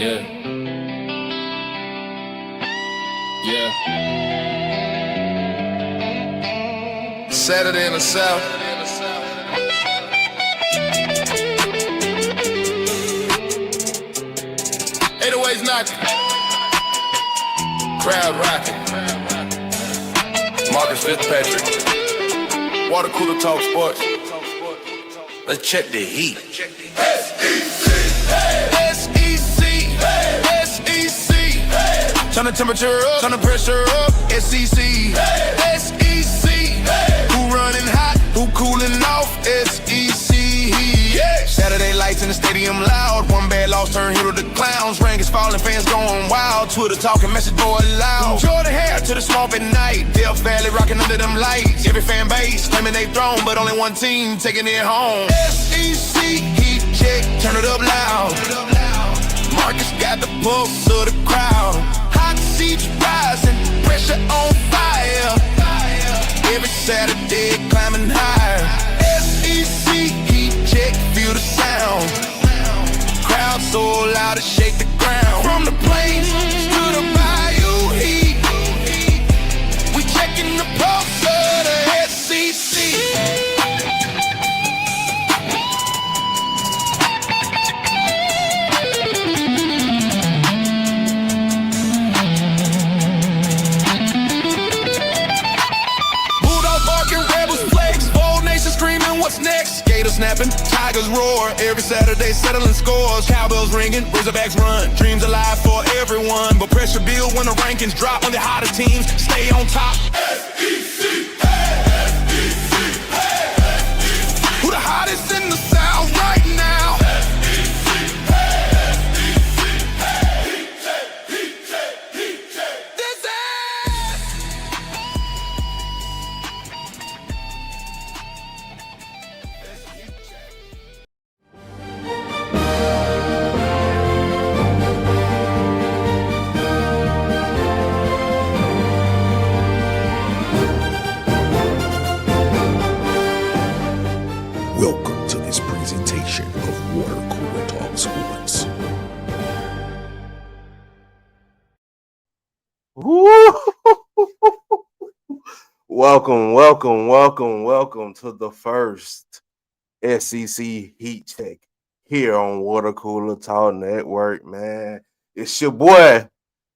Yeah. Yeah. Saturday in the South. 808's knocking. Crowd rocking. Marcus Fitzpatrick. Water cooler talk sports. Let's check the heat. Turn the temperature up, turn the pressure up. SEC, SEC. Who running hot, who cooling off? SEC. Saturday lights in the stadium loud. One bad loss turn hero to clowns. Rank is falling, fans going wild. Twitter talking, message board loud. From Jordan hair to the swamp at night. Death Valley rocking under them lights. Every fan base claiming they throne, but only one team taking it home. SEC, heat check, turn it up loud. Marcus got the pulse of the crowd. Hot seats rising, pressure on fire. Every Saturday climbing higher. SEC heat check, feel the sound. Crowd so loud to shake the ground. From the plains to the bayou heat, we checking the pulse of the SEC. What's next? Gators snapping, Tigers roar. Every Saturday settling scores. Cowbells ringing, Razorbacks run. Dreams alive for everyone, but pressure build when the rankings drop. On the hotter teams stay on top. SEC, who the hottest in the South right now? Welcome to this presentation of Water Cooler Talk Sports. Welcome to the first SEC Heat Check here on Water Cooler Talk Network, man. It's your boy,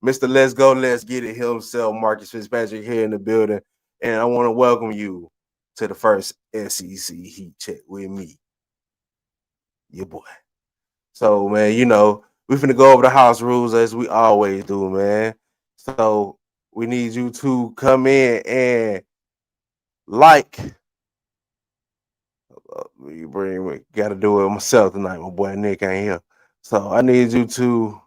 Mr. Let's Go, Let's Get It himself, Marcus Fitzpatrick here in the building, and I want to welcome you to the first SEC Heat Check with me, your boy. So, man, you know, we're finna go over the house rules as we always do, man. So, we need you to come in and like. Gotta do it myself tonight. My boy Nick ain't here. So, I need you to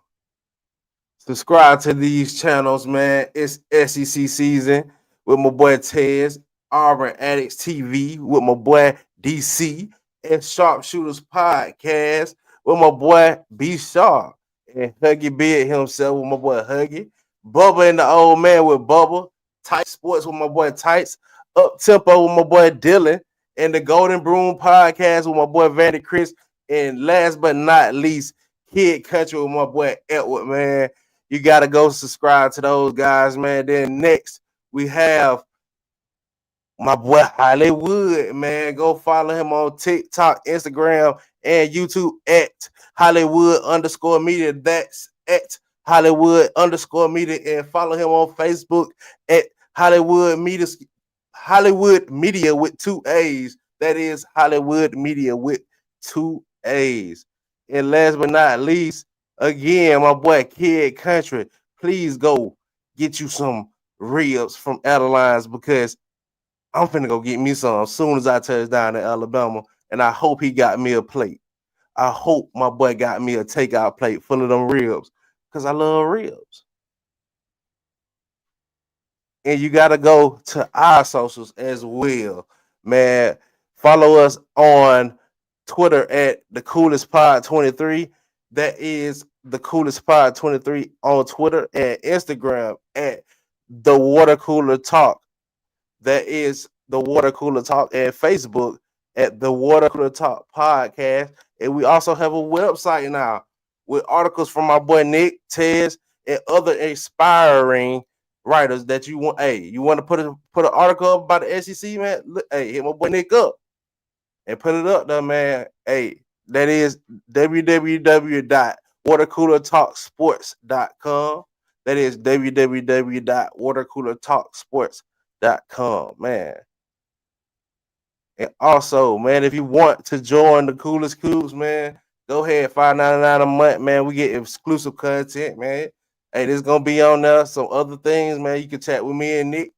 subscribe to these channels, man. It's SEC season with my boy Tez. Auburn Addicts TV with my boy DC, and Sharpshooters Podcast with my boy B Sharp, and Huggy Beard himself with my boy Huggy, Bubba and the Old Man with Bubba, Tight Sports with my boy Tights, Up Tempo with my boy Dylan, and the Golden Broom Podcast with my boy Vandy Chris, and last but not least, Kid Country with my boy Edward, man. You gotta go subscribe to those guys, man. Then next we have my boy Hollywood, man. Go follow him on TikTok, Instagram, and YouTube at Hollywood_media. That's at Hollywood_media. And follow him on Facebook at Hollywood Media with 2 A's. That is Hollywood Media with 2 A's. And last but not least, again, my boy Kid Country. Please go get you some ribs from Adelines, because I'm finna go get me some as soon as I touch down in Alabama, and I hope he got me a plate. I hope my boy got me a takeout plate full of them ribs, because I love ribs. And you got to go to our socials as well, man. Follow us on Twitter at The Coolest Pod 23. That is The Coolest Pod 23 on Twitter, and Instagram at The Water Cooler Talk. That is The Water Cooler Talk, and Facebook at The Water Cooler Talk Podcast. And we also have a website now, with articles from my boy Nick, Tez, and other inspiring writers that you want. Hey, you want to put an article up about the SEC, man? Look, hey, hit my boy Nick up and put it up there, man. Hey, that is www.watercoolertalksports.com. That is www.watercoolertalksports.com, man. And also, man, if you want to join the Coolest Cubes, man, go ahead, $5.99 a month, man. We get exclusive content, man. Hey, this gonna be on there. Some other things, man. You can chat with me and Nick.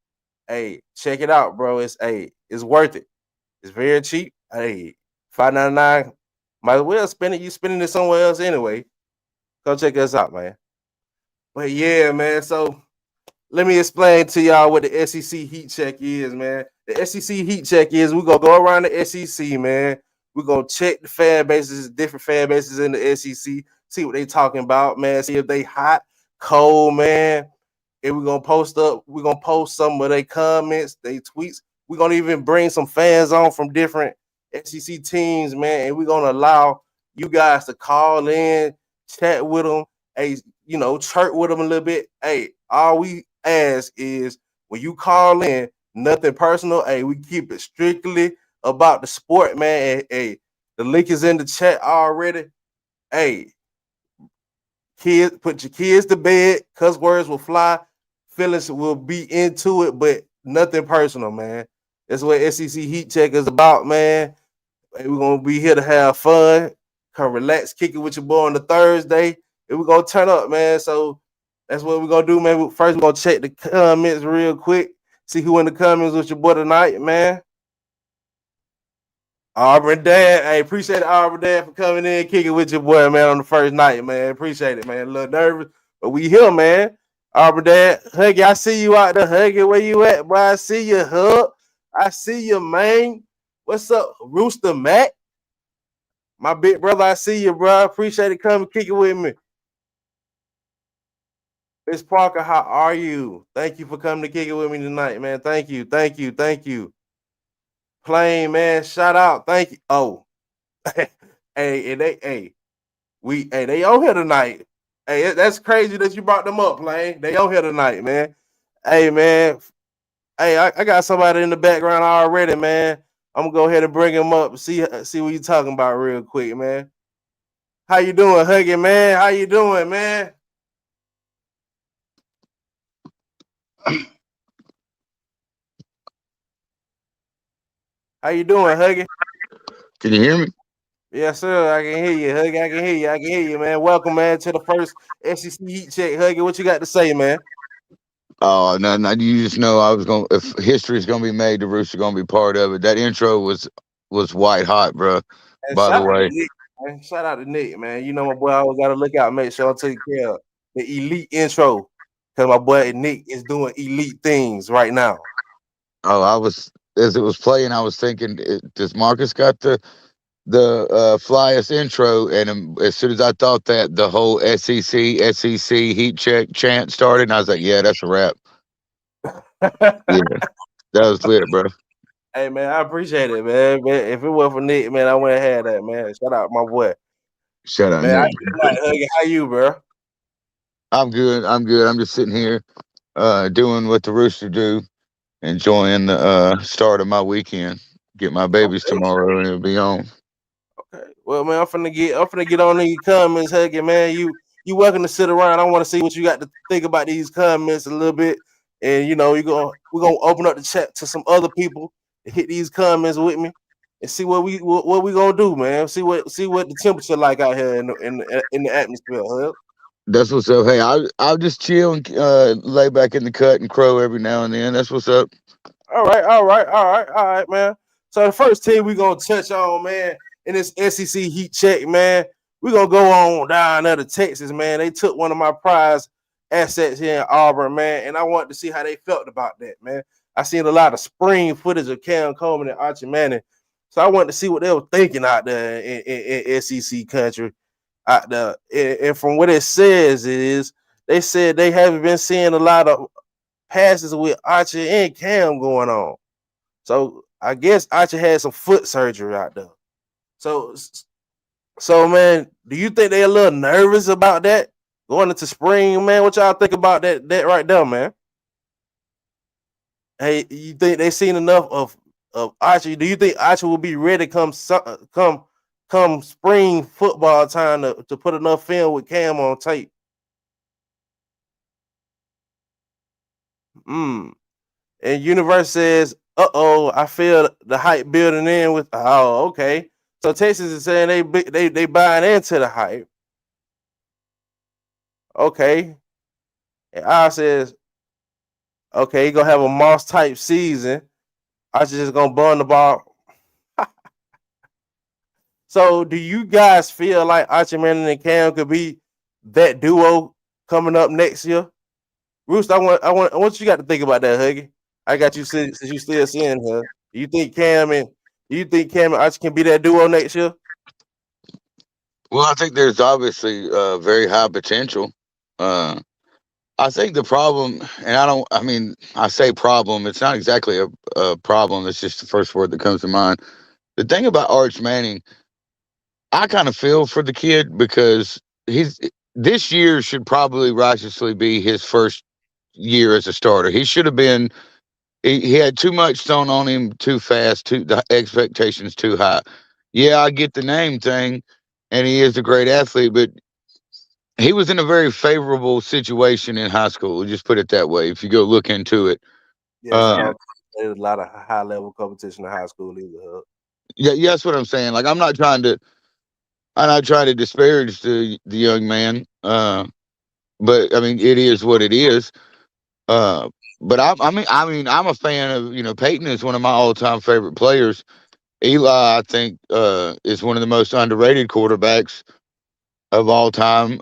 Hey, check it out, bro. It's worth it. It's very cheap. Hey, $5.99. Might as well spend it. You spending it somewhere else anyway. Go check us out, man. But yeah, man. So let me explain to y'all what the SEC heat check is, man. The SEC heat check is we're gonna go around the SEC, man. We're gonna check the fan bases, different fan bases in the SEC, see what they talking about, man. See if they hot, cold, man. And we're gonna post some of their comments, they tweets. We're gonna even bring some fans on from different SEC teams, man. And we're gonna allow you guys to call in, chat with them, hey, chirp with them a little bit. Hey, all we ask is when you call in, nothing personal. Hey, we keep it strictly about the sport, man. Hey, the link is in the chat already. Hey, kids, put your kids to bed. Cuss words will fly. Feelings will be into it, but nothing personal, man. That's what SEC Heat Check is about, man. Hey, we're gonna be here to have fun, come relax, kick it with your boy on the Thursday, and we're gonna turn up, man. So that's what we're gonna do, man. First, we're gonna check the comments real quick, see who in the comments with your boy tonight, man. Auburn Dad, hey, appreciate it, Auburn Dad, for coming in, kicking with your boy, man, on the first night, man. Appreciate it, man. A little nervous, but we here, man. Auburn Dad, Huggy, I see you out there, Huggy. Where you at, boy? I see you, Hub. I see you, man. What's up, Rooster Matt? My big brother, I see you, bro. Appreciate it coming, kicking with me. Miss Parker, how are you? Thank you for coming to kick it with me tonight, man. Thank you. Plain, man, shout out. Thank you. Oh, hey, and they on here tonight. Hey, that's crazy that you brought them up, Plain. They on here tonight, man. Hey, man. Hey, I got somebody in the background already, man. I'm gonna go ahead and bring him up and see what you talking about real quick, man. How you doing, Huggy, man? How you doing, man? How you doing, Huggy? Can you hear me? Yes, sir. I can hear you, Huggy. I can hear you, man. Welcome, man, to the first SEC Heat Check, Huggy. What you got to say, man? Oh, no, you just know I was going. If history is going to be made, the Rooster going to be part of it. That intro was white hot, bro. And By the shout out to way, Nick, man. Shout out to Nick, man. You know my boy always got to look out, make sure I take care of the elite intro, because my boy Nick is doing elite things right now. oh, I was as it was playing, I was thinking, does Marcus got the flyest intro? And as soon as I thought that, the whole SEC heat check chant started, and I was like, yeah, that's a wrap. Yeah, that was lit, bro. Hey, man, I appreciate it, man. If it wasn't for Nick, man, I wouldn't have had that, man. Shout out my boy. Shout out, Man, Nick. how you, bro? I'm good. I'm just sitting here, doing what the Rooster do, enjoying the start of my weekend. Get my babies Okay. tomorrow, and it'll be on. Okay. Well, man, I'm finna get on these comments, Huggy, man. You welcome to sit around. I want to see what you got to think about these comments a little bit. And we're gonna open up the chat to some other people to hit these comments with me and see what we gonna do, man. See what the temperature like out here in the atmosphere, huh? That's what's up. Hey, I'll just chill and lay back in the cut and crow every now and then. That's what's up. All right, man. So the first team we're gonna touch on, man, in this SEC heat check, man, we're gonna go on down there to Texas, man. They took one of my prize assets here in Auburn, man, and I wanted to see how they felt about that, man. I seen a lot of spring footage of Cam Coleman and Archie Manning, so I wanted to see what they were thinking out there in SEC country out there. And from what it says is they said they haven't been seeing a lot of passes with Archie and Cam going on. So I guess Archie had some foot surgery out there. So So, man, do you think they're a little nervous about that going into spring, man? What y'all think about that right there, man? Hey, you think they seen enough of Archie? Do you think Archie will be ready come spring football time to put enough film with Cam on tape? Mm. And Universe says, "Uh-oh, I feel the hype building in with." Oh, okay. So Texas is saying they buying into the hype. Okay. And I says, okay, he gonna have a Moss type season. I just gonna burn the ball. So, do you guys feel like Archie Manning and Cam could be that duo coming up next year? Roost, I want you got to think about that, Huggy. I got you since you still seeing her. Do you think Cam and Archie can be that duo next year? Well, I think there's obviously very high potential. I think the problem, and I mean, I say problem, it's not exactly a problem. It's just the first word that comes to mind. The thing about Arch Manning, I kind of feel for the kid because this year should probably righteously be his first year as a starter. He should have been, he had too much thrown on him too fast, the expectations too high. Yeah, I get the name thing, and he is a great athlete, but he was in a very favorable situation in high school. We'll just put it that way. If you go look into it, Yes, there's a lot of high level competition in high school either. Huh? yeah, that's what I'm saying. Like I'm not trying to disparage the young man. But I mean, it is what it is. But I'm a fan of Peyton is one of my all time favorite players. Eli, I think, is one of the most underrated quarterbacks of all time.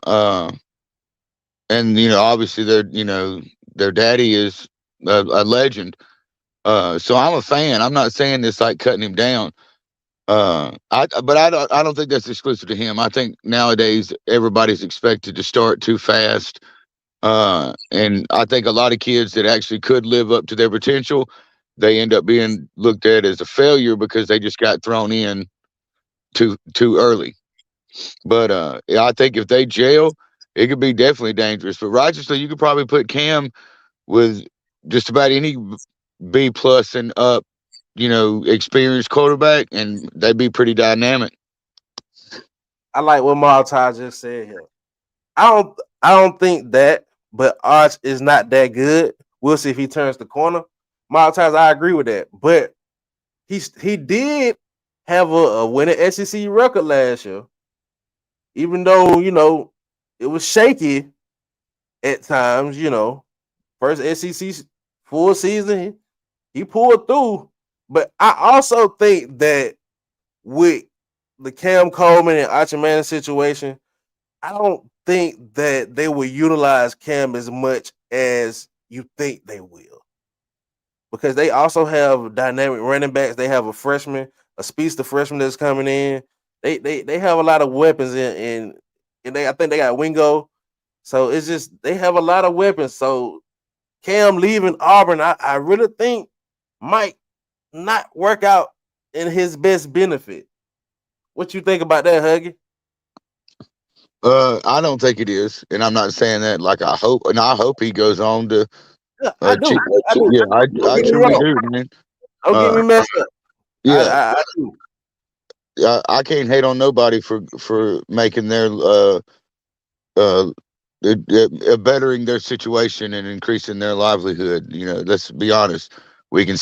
And obviously their daddy is a legend. So I'm a fan. I'm not saying this like cutting him down. But I don't think that's exclusive to him. I think nowadays everybody's expected to start too fast. And I think a lot of kids that actually could live up to their potential, they end up being looked at as a failure because they just got thrown in too early. But yeah, I think if they jail, it could be definitely dangerous. But righteously, you could probably put Cam with just about any B plus and up, experienced quarterback, and they'd be pretty dynamic. I like what Maltai just said here. I don't think that, but Arch is not that good. We'll see if he turns the corner. Maltai, I agree with that, but he did have a winning SEC record last year, even though it was shaky at times. First SEC full season, he pulled through. But I also think that with the Cam Coleman and Archie Manning situation, I don't think that they will utilize Cam as much as you think they will, because they also have dynamic running backs. They have a freshman, a speedster freshman that's coming in. They have a lot of weapons and I think they got Wingo. So it's just they have a lot of weapons. So Cam leaving Auburn, I really think might not work out in his best benefit. What you think about that, Huggy? I don't think it is, and I'm not saying that. Like I hope he goes on to. Yeah, I do. Yeah, I Don't get me truly wrong. do, man. Don't get me messed up. Yeah, I do. I can't hate on nobody for making their bettering their situation and increasing their livelihood. Let's be honest. We can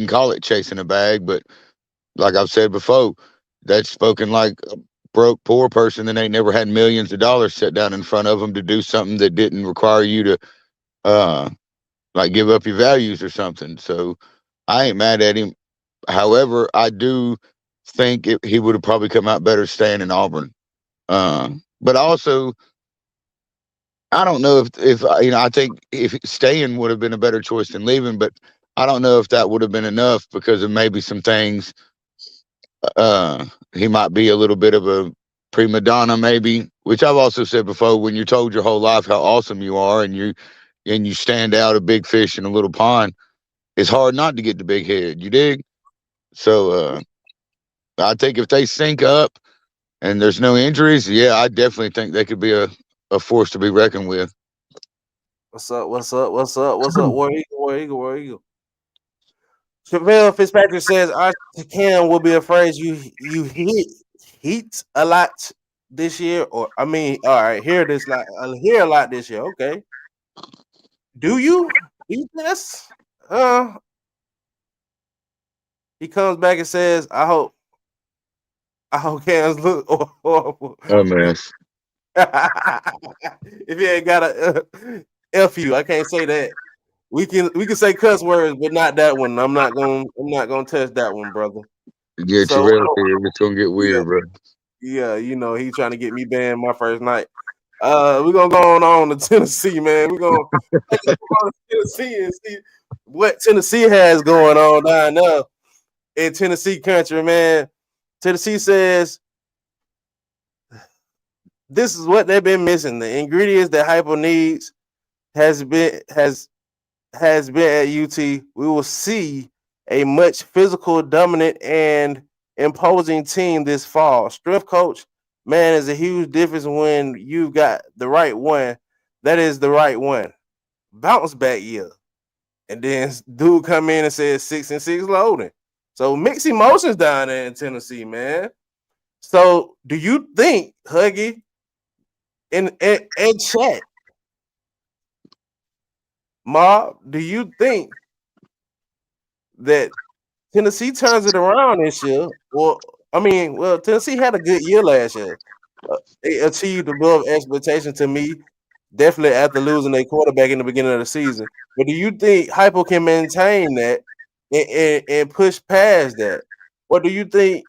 call it chasing a bag, but like I've said before, that's spoken like a broke poor person that ain't never had millions of dollars set down in front of them to do something that didn't require you to like give up your values or something. So I ain't mad at him. However, I do think he would have probably come out better staying in Auburn. But also, I don't know if I think if staying would have been a better choice than leaving, but I don't know if that would have been enough because of maybe some things. He might be a little bit of a prima donna, maybe, which I've also said before. When you're told your whole life how awesome you are, and you stand out a big fish in a little pond, it's hard not to get the big head. You dig? So I think if they sync up and there's no injuries, yeah, I definitely think they could be a force to be reckoned with. What's up? War Eagle. Chevelle Fitzpatrick says our Cam will be a phrase you heat a lot this year, or I mean, all right, hear a lot this year. Okay, do you think this? He comes back and says, I hope Cam's look horrible. Oh man, If you ain't got a F you, I can't say that. We can say cuss words, but not that one. I'm not gonna touch that one, brother. yeah, So Terrell here, it's gonna get yeah, weird, bro. yeah, he trying to get me banned my first night. We're gonna go on to Tennessee, man. We're gonna go to Tennessee and see what Tennessee has going on down there in Tennessee country, man. Tennessee says this is what they've been missing. The ingredients that Hypo needs has been at UT. We will see a much physical, dominant, and imposing team this fall. Strength coach, man, is a huge difference when you've got the right one. That is the right one. Bounce back year. And then dude come in and says 6-6 loading. So mixed emotions down there in Tennessee, man. So do you think, Huggy, and chat, Mob, do you think that Tennessee turns it around this year? Well, Tennessee had a good year last year. They achieved above expectation to me, definitely after losing their quarterback in the beginning of the season. But do you think Hypo can maintain that and push past that? Or do you think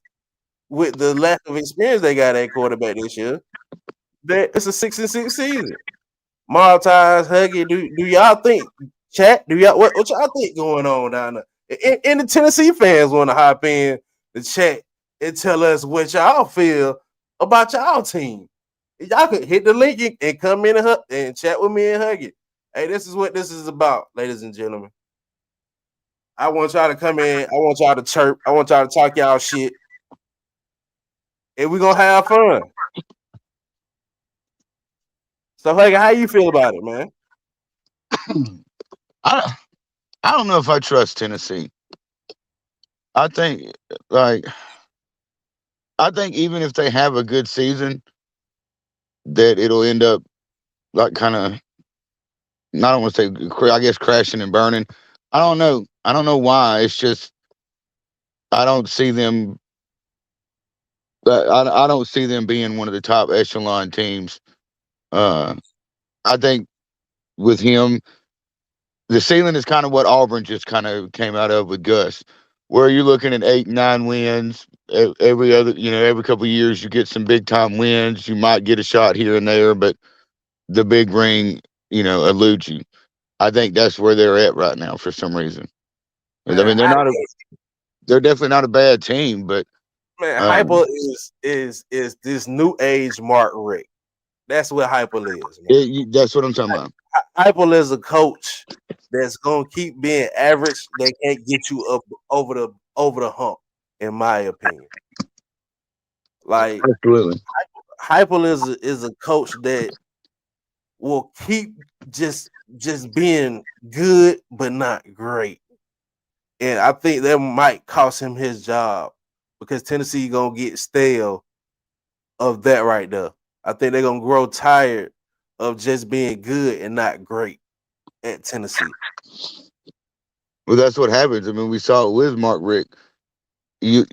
with the lack of experience they got at quarterback this year, that it's a 6-6 season? Maltese, Huggy, do y'all think, chat, what y'all think going on down there? And the Tennessee fans want to hop in the chat and tell us what y'all feel about y'all team. Y'all could hit the link and come in and chat with me and Huggy. Hey, this is what this is about, ladies and gentlemen. I want y'all to come in. I want y'all to chirp. I want y'all to talk y'all shit. And we're going to have fun. So, Huggy, how you feel about it, man? I don't know if I trust Tennessee. I think even if they have a good season, that it'll end up like kind of, I don't want to say, I guess, crashing and burning. I don't know. I don't know why. It's just I don't see them. I don't see them being one of the top echelon teams. I think with him, the ceiling is kind of what Auburn just kind of came out of with Gus, where you're looking at 8-9 wins every couple of years. You get some big time wins. You might get a shot here and there, but the big ring, eludes you. I think that's where they're at right now for some reason. Man, I mean, they're definitely not a bad team, but Hyper is this new age Mark Rick. That's what Hyper is, man. that's what I'm talking about. Hyper is a coach that's gonna keep being average. They can't get you up over the hump, in my opinion. Like, Absolutely. Hyper is a coach that will keep just being good but not great. And I think that might cost him his job because Tennessee gonna get stale of that right there. I think they're gonna grow tired of just being good and not great at Tennessee. Well, that's what happens. I mean, we saw it with Mark Rick. Your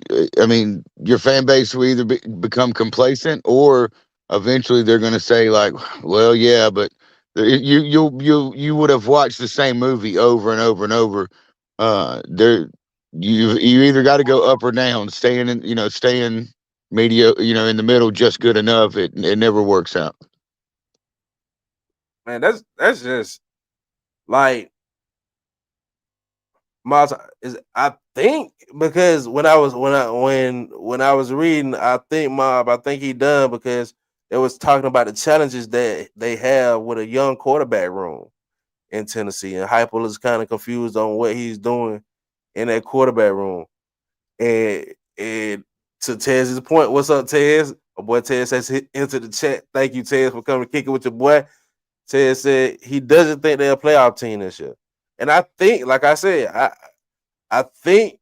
fan base will either become complacent, or eventually they're going to say like, "Well, yeah, but you would have watched the same movie over and over and over." You either got to go up or down. Staying media, in the middle, just good enough. It never works out. Man, that's just like I think because when I was reading, I think he done because it was talking about the challenges that they have with a young quarterback room in Tennessee, and Hyper is kind of confused on what he's doing in that quarterback room. And to Tez's point, what's up, Tez? My boy Ted says into the chat. Thank you, Ted, for coming to kick it with your boy. Ted said he doesn't think they're a playoff team this year. And I think, like I said, I think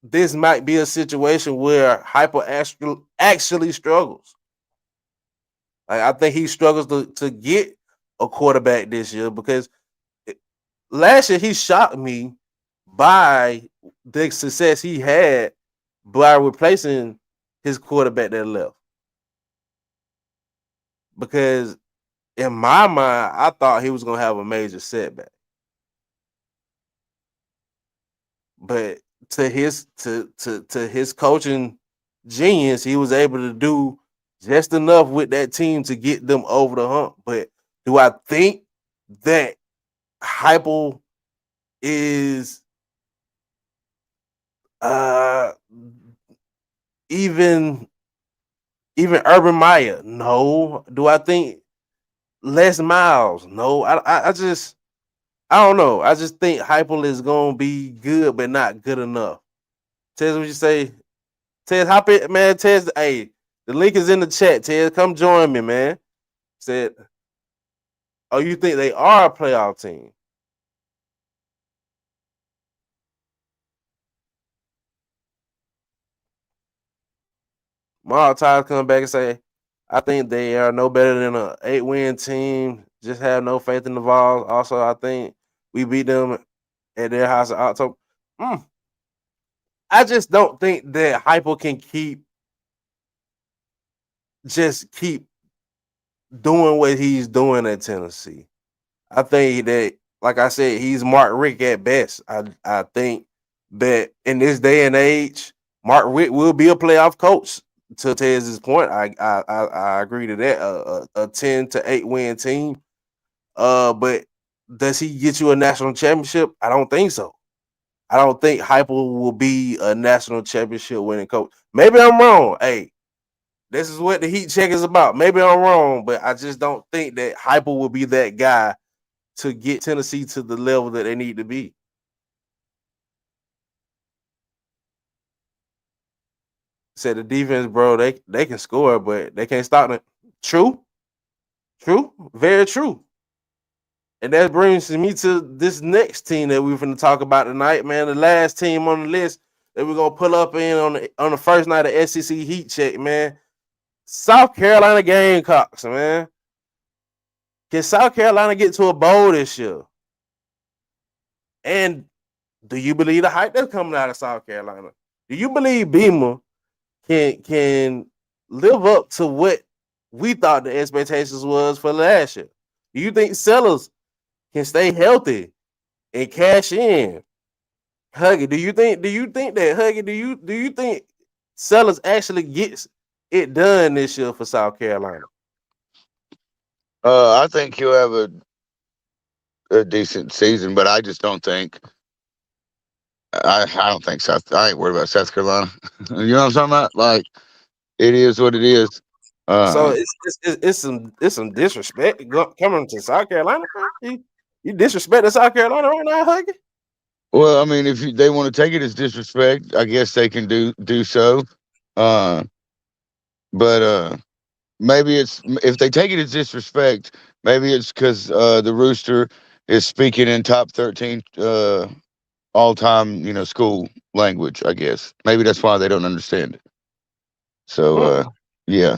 this might be a situation where Hyper actually struggles. Like, I think he struggles to get a quarterback this year because last year he shocked me by the success he had by replacing his quarterback that left. Because in my mind, I thought he was gonna have a major setback. But to his coaching genius, he was able to do just enough with that team to get them over the hump. But do I think that Heupel is even Urban Meyer? No. Do I think Les Miles? No. I don't know. I just think Heupel is gonna be good, but not good enough. Tez, what you say? Tez, hop in, man. Tez, hey, the link is in the chat. Tez, come join me, man. Said, oh, you think they are a playoff team? Mark Tyler come back and say, I think they are no better than an 8-win team. Just have no faith in the Vols. Also, I think we beat them at their house in October. I just don't think that Heupel can keep doing what he's doing at Tennessee. I think that, like I said, he's Mark Richt at best. I think that in this day and age, Mark Richt will be a playoff coach. To Tez's point, I agree to that. A 10 to 8 win team. But does he get you a national championship? I don't think so. I don't think Heupel will be a national championship winning coach. Maybe I'm wrong. Hey, this is what the heat check is about. Maybe I'm wrong, but I just don't think that Heupel will be that guy to get Tennessee to the level that they need to be. Said the defense, bro, they can score, but they can't stop it. True, very true. And that brings me to this next team that we're going to talk about tonight, man. The last team on the list that we're going to pull up in on the first night of SEC Heat Check, man. South Carolina Gamecocks, man. Can South Carolina get to a bowl this year? And do you believe the hype that's coming out of South Carolina? Do you believe Beamer can live up to what we thought the expectations was for last year? Do you think Sellers can stay healthy and cash in? Huggy, do you think that Huggy, do you think Sellers actually gets it done this year for South Carolina? I think he'll have a decent season, but I just don't think. I don't think I ain't worried about South Carolina. You know what I'm talking about? Like, it is what it is. So it's some disrespect coming to South Carolina. You disrespecting South Carolina right now, Huggy? Well, I mean, if they want to take it as disrespect, I guess they can do so. But maybe it's, if they take it as disrespect, maybe it's because the Rooster is speaking in top 13 all-time, school language. I guess maybe that's why they don't understand it. So yeah,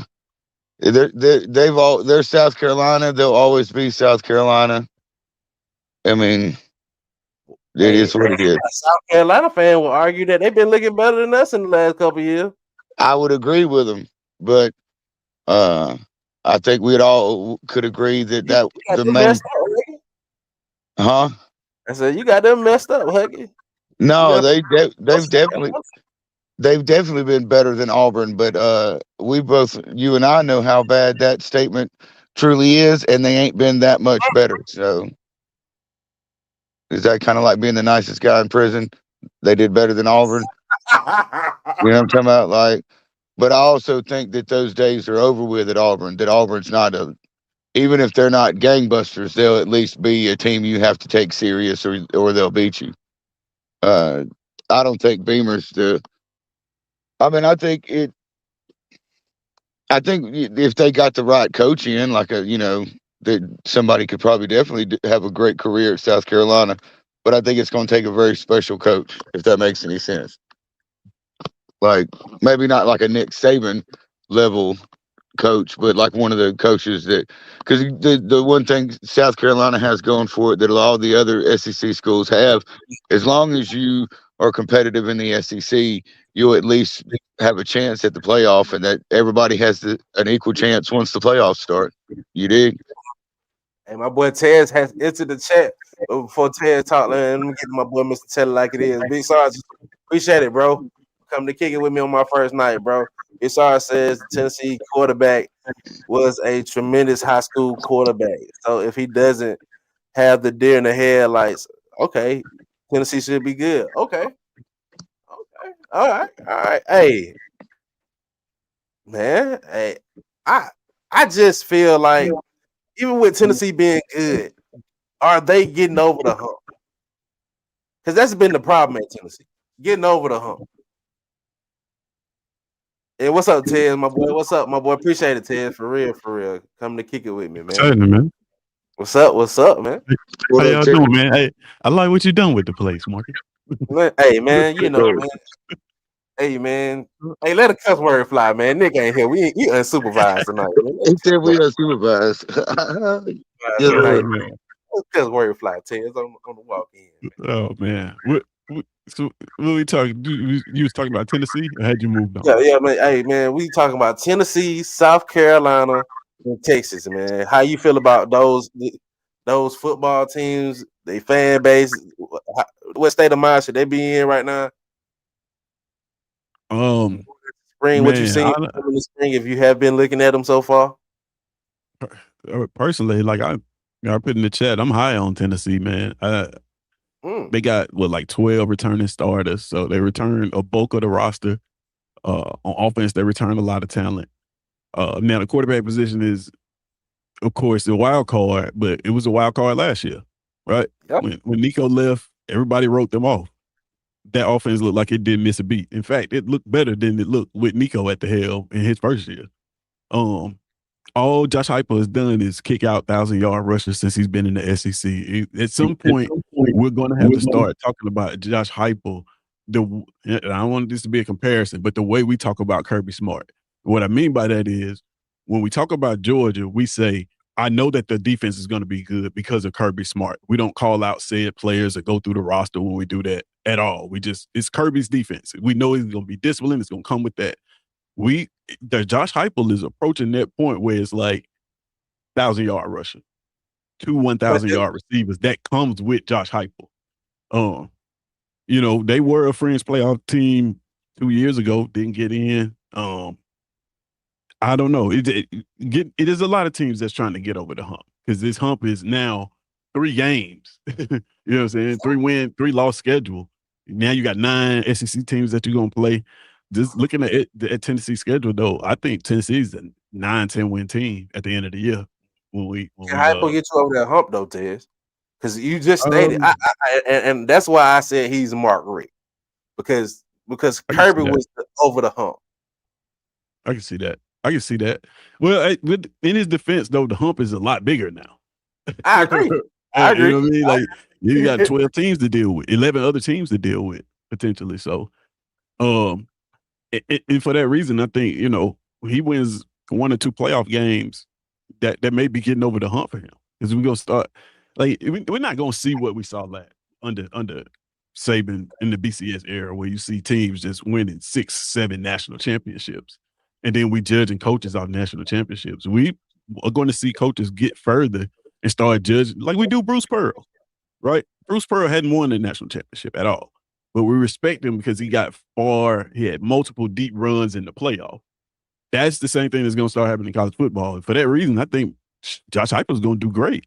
they're South Carolina. They'll always be South Carolina. I mean, it is what it is. A South Carolina fan will argue that they've been looking better than us in the last couple of years. I would agree with them, but I think we'd all could agree that the main. Huh? I said you got them messed up, Huggy. No, they've definitely been better than Auburn, but you and I know how bad that statement truly is, and they ain't been that much better. So is that kind of like being the nicest guy in prison? They did better than Auburn. You know what I'm talking about? Like, but I also think that those days are over with at Auburn. That Auburn's not even if they're not gangbusters, they'll at least be a team you have to take serious, or they'll beat you. I don't think Beamer's I mean, I think I think if they got the right coach in, like that somebody could probably definitely have a great career at South Carolina. But I think it's going to take a very special coach, if that makes any sense. Like maybe not like a Nick Saban level coach, but like one of the coaches that, because the one thing South Carolina has going for it that all the other SEC schools have, as long as you are competitive in the SEC, you'll at least have a chance at the playoff, and that everybody has an equal chance once the playoffs start. You dig? Hey, my boy Tez has entered the chat. But before Tez talk, let me get to my boy Mr. Tell It Like It Is. Big Sarge, appreciate it, bro. Come to kick it with me on my first night, bro. Big Sarge says the Tennessee quarterback was a tremendous high school quarterback. So if he doesn't have the deer in the headlights, okay, Tennessee should be good. Okay. All right. Hey, man. Hey, I just feel like even with Tennessee being good, are they getting over the hump? Because that's been the problem at Tennessee, getting over the hump. Hey, what's up, Ted? My boy, what's up, my boy? Appreciate it, Ted. For real. Come to kick it with me, man. What's up, man? How y'all doing, man? Hey, I like what you done with the place, Marcus. Hey, man, you know, man. Hey, man. Hey, let a cuss word fly, man. Nick ain't here. We unsupervised tonight. He said we unsupervised. Yes, tonight, man. Cuss word fly, Ted. It's on the walk in. Oh man, so what we talking? You was talking about Tennessee, or had you moved on? Yeah, man. Hey, man, we talking about Tennessee, South Carolina, and Texas, man. How you feel about those football teams? They fan base. What state of mind should they be in right now? Spring, what you seen in the spring? If you have been looking at them so far, personally, like I put in the chat, I'm high on Tennessee, man. They got like 12 returning starters, so they returned a bulk of the roster. On offense, they returned a lot of talent. Now the quarterback position is, of course, the wild card, but it was a wild card last year, right? Yep. When Nico left, everybody wrote them off. That offense looked like it didn't miss a beat. In fact, it looked better than it looked with Nico at the helm in his first year. All Josh Heupel has done is kick out 1,000-yard rushers since he's been in the SEC. At some point, we're going to have to start talking about Josh Heupel. I don't want this to be a comparison, but the way we talk about Kirby Smart. What I mean by that is when we talk about Georgia, we say, I know that the defense is going to be good because of Kirby Smart. We don't call out said players or go through the roster when we do that at all. It's Kirby's defense. We know he's going to be disciplined. It's going to come with that. Josh Heupel is approaching that point where it's like 1,000-yard rusher, 2 1,000-yard receivers. That comes with Josh Heupel. They were a fringe playoff team 2 years ago, didn't get in. I don't know. It is a lot of teams that's trying to get over the hump because this hump is now 3 games. You know what I'm saying? 3-win, 3-loss schedule. Now you got 9 SEC teams that you're going to play. Just looking at Tennessee's schedule, though, I think Tennessee's a 9-10 team at the end of the year. How will get you over that hump, though, Tez? Because you just stated, and that's why I said he's Mark Richt because Kirby was over the hump. I can see that. Well, in his defense, though, the hump is a lot bigger now. I agree. You know what I mean? Like you got 12 teams to deal with, 11 other teams to deal with potentially. So, and for that reason, I think he wins 1 or 2 playoff games that may be getting over the hump for him because we're gonna start we're not gonna see what we saw under Saban in the BCS era where you see teams just winning 6, 7 national championships. And then we judging coaches off national championships. We are going to see coaches get further and start judging like we do Bruce Pearl, right? Bruce Pearl hadn't won the national championship at all, but we respect him because he got far. He had multiple deep runs in the playoff. That's the same thing that's going to start happening in college football. And for that reason, I think Josh Heupel is going to do great.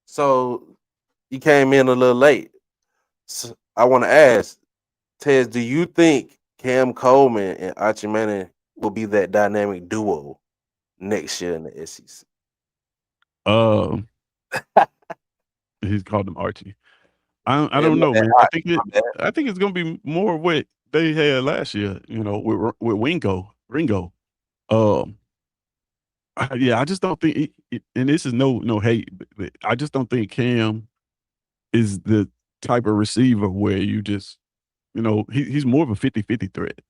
So you came in a little late. So I want to ask, Tez, do you think Cam Coleman and Archie Manning will be that dynamic duo next year in the SEC? He's called him Archie. I don't know, man. I think it's gonna be more what they had last year, you know, with Ringo. Yeah, I just don't think and this is no hate, but I just don't think Cam is the type of receiver where you just, you know, he's more of a 50-50 threat.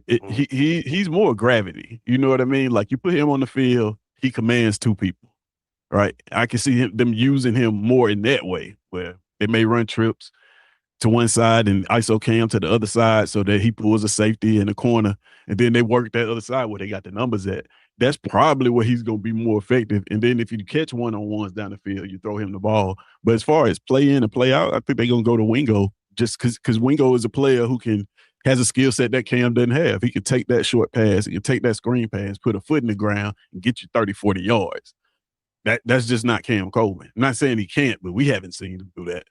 He's more gravity. You know what I mean? Like you put him on the field, he commands two people, right? I can see them using him more in that way, where they may run trips to one side and ISO Cam to the other side so that he pulls a safety in the corner, and then they work that other side where they got the numbers at. That's probably where he's going to be more effective. And then if you catch one-on-ones down the field, you throw him the ball. But as far as play in and play out, I think they're going to go to Wingo just because Wingo is a player who has a skill set that Cam doesn't have. He can take that short pass, he can take that screen pass, put a foot in the ground, and get you 30, 40 yards. That's just not Cam Coleman. I'm not saying he can't, but we haven't seen him do that.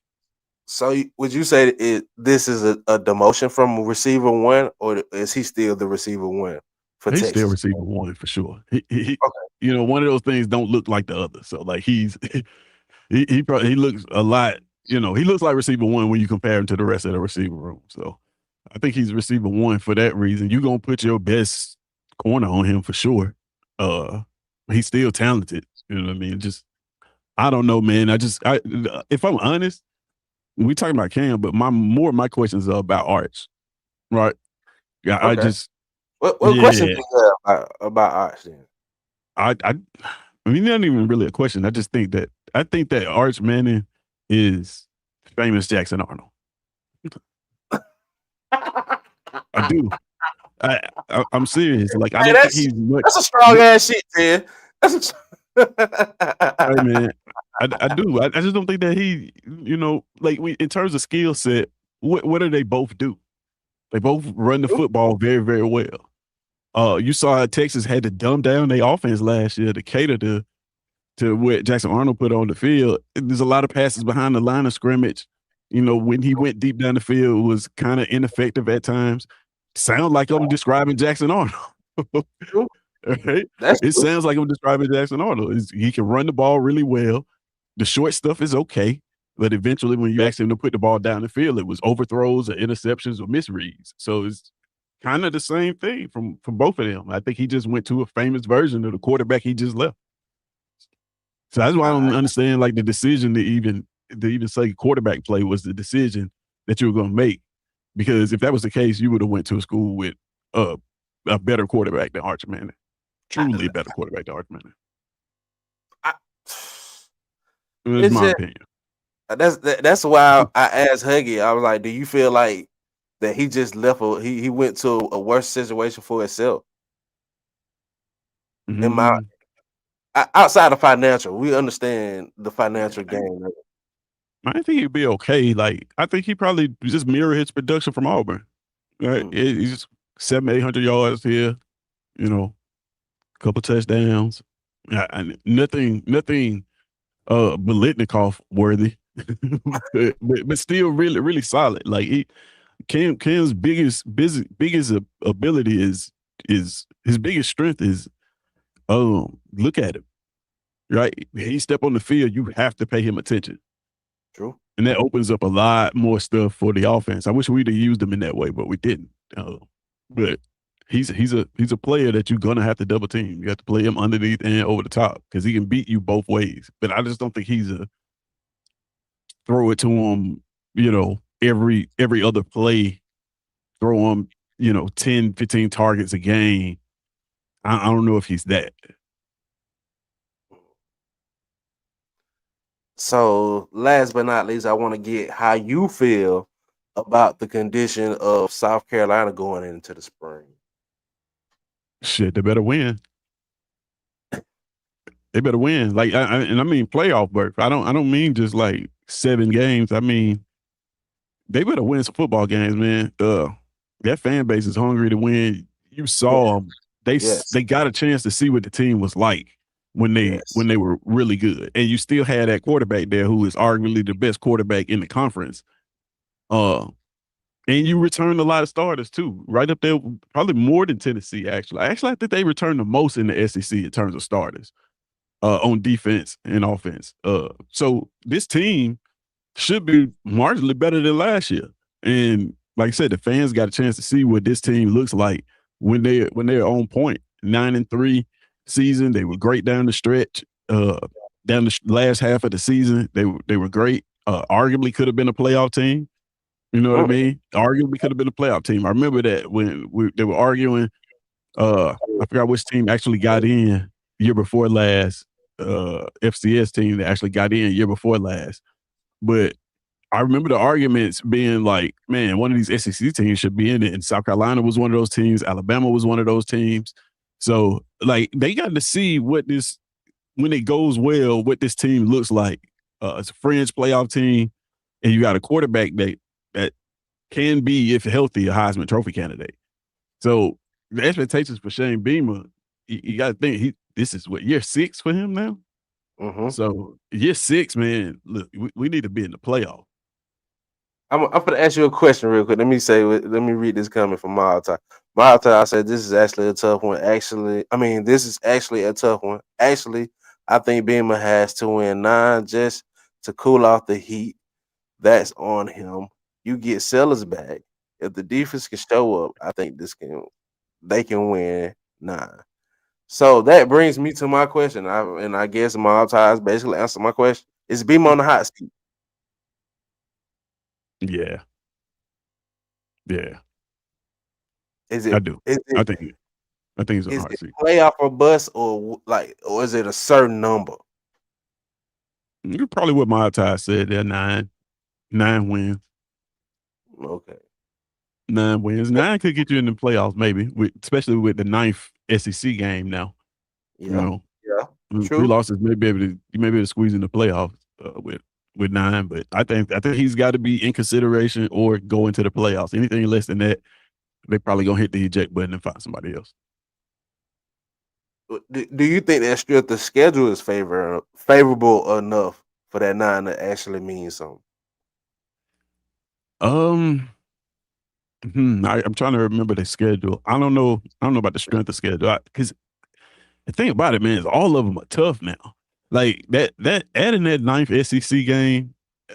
So would you say this is a demotion from receiver one, or is he still the receiver one for He's Texas? still receiver one for sure. He you know, one of those things don't look like the other. So like he looks a lot, you know, he looks like receiver one when you compare him to the rest of the receiver room. So I think he's receiver one for that reason. You're gonna put your best corner on him for sure. He's still talented. You know what I mean? Just I don't know, man. If I'm honest, we talking about Cam, but my questions are about Arch, right? Yeah, Okay. I just what question do you have about Arch then? I mean, not even really a question. I think that Arch Manning is famous Jackson Arnold. I do. I'm serious. Like I don't think he's much. That's a strong ass shit, man. That's Hey, man. I do. I just don't think that he, you know, like in terms of skill set, what do they both do? They both run the football very, very well. You saw how Texas had to dumb down their offense last year to cater to what Jackson Arnold put on the field. There's a lot of passes behind the line of scrimmage. You know, when he went deep down the field, it was kind of ineffective at times. Sound like I'm describing Jackson Arnold. Right? It sounds like I'm describing Jackson Arnold. He can run the ball really well. The short stuff is okay, but eventually when you ask him to put the ball down the field, it was overthrows or interceptions or misreads. So it's kind of the same thing from both of them. I think he just went to a famous version of the quarterback he just left. So that's why I don't understand like the decision to even say quarterback play was the decision that you were going to make. Because if that was the case, you would have went to a school with a better quarterback than Arch Manning. Truly a better quarterback than Arch Manning. That's my opinion. That's why I asked Huggy. I was like, "Do you feel like that he just left? He went to a worse situation for himself?" Mm-hmm. Outside of financial, we understand the financial game. I think he'd be okay. Like I think he probably just mirror his production from Auburn. Right? He's just 700-800 yards here. You know, a couple touchdowns. Nothing. Bolitnikoff worthy, but still really, really solid. Like Cam's biggest ability is his biggest strength is look at him. Right? He step on the field, you have to pay him attention. True. And that opens up a lot more stuff for the offense. I wish we'd have used him in that way, but we didn't. But he's a player that you're gonna have to double team. You have to play him underneath and over the top because he can beat you both ways. But I just don't think he's a throw it to him, you know, every other play, throw him, you know, 10, 15 targets a game. I don't know if he's that. So last but not least, I want to get how you feel about the condition of South Carolina going into the spring. Shit, they better win. They better win. Like, I mean playoff berth. I don't mean just like 7 games. I mean, they better win some football games, man. That fan base is hungry to win. You saw them. They got a chance to see what the team was like when they were really good. And you still had that quarterback there who is arguably the best quarterback in the conference. And you returned a lot of starters too, right up there, probably more than Tennessee, actually. I think they returned the most in the SEC in terms of starters on defense and offense. So this team should be marginally better than last year. And like I said, the fans got a chance to see what this team looks like when they're on point. 9-3 season, they were great down the stretch. Down the last half of the season, they were great. Arguably could have been a playoff team. You know what I mean? Arguably could have been a playoff team. I remember that when they were arguing. I forgot which team actually got in year before last. FCS team that actually got in year before last. But I remember the arguments being like, man, one of these SEC teams should be in it. And South Carolina was one of those teams. Alabama was one of those teams. So, like, they got to see what this, when it goes well, what this team looks like. It's a fringe playoff team, and you got a quarterback that can be, if healthy, a Heisman Trophy candidate. So the expectations for Shane Beamer, you got to think this is what, year 6 for him now. So year 6, man. Look, we need to be in the playoff. I'm going to ask you a question real quick. Let me read this comment from Malta. Malta said, this is actually a tough one. This is actually a tough one. Actually, I think Beamer has to win 9 just to cool off the heat that's on him. You get Sellers back. If the defense can show up, I think they can win 9. So that brings me to my question. I guess Malta has basically answered my question. Is Beamer on the hot seat? Yeah. Is it? I do. I think it's a hard seat. Playoff or bust, or is it a certain number? You probably what my tie said. They're 9 wins. Okay. 9 wins. 9 could get you in the playoffs, maybe, especially with the 9th SEC game now. Yeah. You know, True. 3 losses you may be able to squeeze in the playoffs with 9, but I think he's got to be in consideration or go into the playoffs. Anything less than that, they probably gonna hit the eject button and find somebody else. Do you think that strength of schedule is favorable enough for that 9 to actually mean something? I'm trying to remember the schedule. I don't know about the strength of schedule because the thing about it, man, is all of them are tough now. Like that adding that 9th SEC game